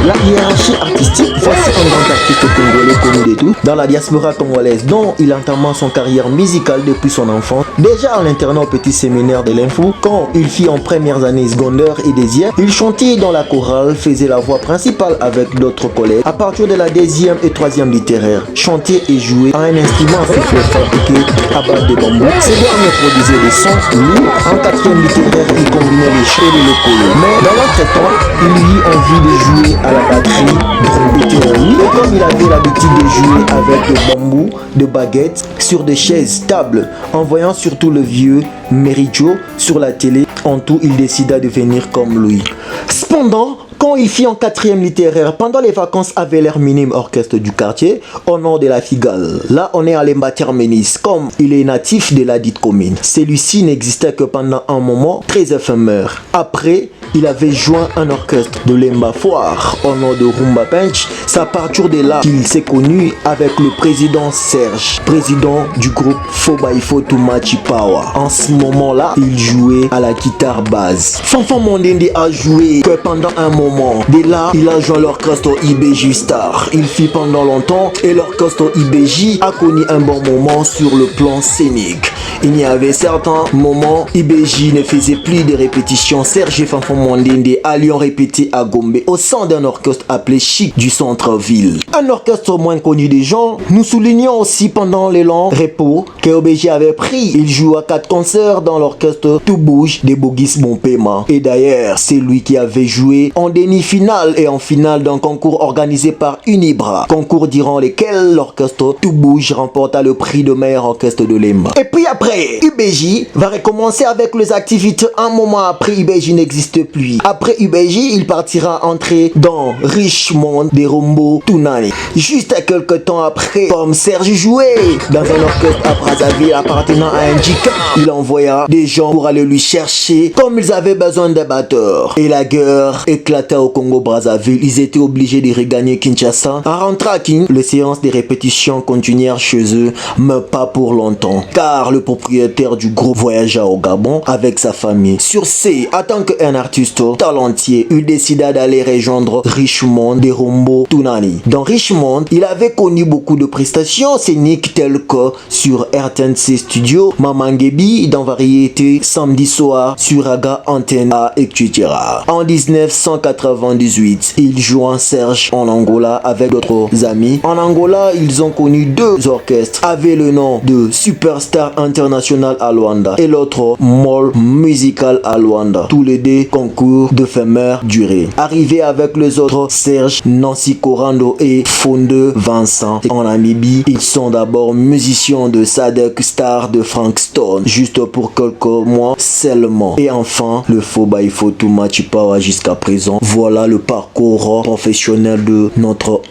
La hiérarchie artistique, voici un grand artiste congolais connu de tous dans la diaspora congolaise dont il entama son carrière musicale depuis son enfance. Déjà à l'internat au petit séminaire de l'info, quand il fit en premières années secondaire et deuxième, il chantait dans la chorale, faisait la voix principale avec d'autres collègues. À partir de la deuxième et troisième littéraire, chantait et jouait à un instrument fabriqué à base de bambou. Ces derniers produisaient des sons lourds. En quatrième littéraire, il combinait les chants et le colo. Mais dans l'entretemps, il eut envie de jouer à la batterie, trompette en lui. Et comme il avait l'habitude de jouer avec le bambou, de baguettes, sur des chaises, tables, en voyant surtout le vieux Merijo sur la télé, en tout, il décida de venir comme lui. Cependant, quand il fit en quatrième littéraire, pendant les vacances avec l'air minime orchestre du quartier, au nord de la Figale. Là, on est à l'Emba-Termenis, comme il est natif de la dite commune. Celui-ci n'existait que pendant un moment très éphémère. Après, il avait joint un orchestre de l'Emba Foire, au nord de Rumba Pinch. C'est à partir de là qu'il s'est connu avec le président Serge, président du groupe Fobaifo Tumachi Power. En ce moment-là, il jouait à la guitare basse. Fanfan Mondende a joué que pendant un moment. Dès là, il a joint l'orchestre IBJ Star. Il fit pendant longtemps et l'orchestre IBJ a connu un bon moment sur le plan scénique. Il y avait certains moments, IBJ ne faisait plus de répétitions. Serge et Fanfan Mondende allions répéter à Gombe au sein d'un orchestre appelé Chic du centre-ville. Un orchestre moins connu des gens. Nous soulignons aussi pendant les longs repos que IBJ avait pris. Il joue à 4 concerts dans l'orchestre Tout Bouge de Bogis Bompema. Et d'ailleurs, c'est lui qui avait joué en demi-finale et en finale d'un concours organisé par Unibra. Concours durant lesquels l'orchestre Tout Bouge remporta le prix de meilleur orchestre de l'EMBA. Et puis après, UBJ va recommencer avec les activités. Un moment après, UBJ n'existe plus. Après UBJ, il partira entrer dans Richmond de Rumbo Tunani. Juste quelques temps après, comme Serge jouait dans un orchestre à Brazzaville appartenant à un Jika, il envoya des gens pour aller lui chercher comme ils avaient besoin d'un batteur. Et la guerre éclata au Congo-Brazzaville. Ils étaient obligés de regagner Kinshasa. En rentrant à King, les séances de répétition continuèrent chez eux, mais pas pour longtemps, car le propriétaire du groupe voyagea au Gabon avec sa famille. Sur ce, en tant qu'un artiste talentueux, il décida d'aller rejoindre Richmond de Rumbo Tunani. Dans Richmond, il avait connu beaucoup de prestations scéniques telles que sur RTNC Studio, Mamangebi, dans Variété, Samedi Soir, sur Aga Antena, etc. En 1998, il joint Serge en Angola avec d'autres amis. En Angola, ils ont connu 2 orchestres avec le nom de Superstar International à Luanda et l'autre Mall Musical à Luanda. Tous les 2 concours d'éphémère durée. Arrivé avec les autres, Serge, Nancy Corando et Fonde Vincent. En Namibie, ils sont d'abord musiciens de Sadek Star de Frank Stone, juste pour quelques mois seulement. Et enfin, le Fobaifo Tumachi Power jusqu'à présent. Voilà le parcours professionnel de notre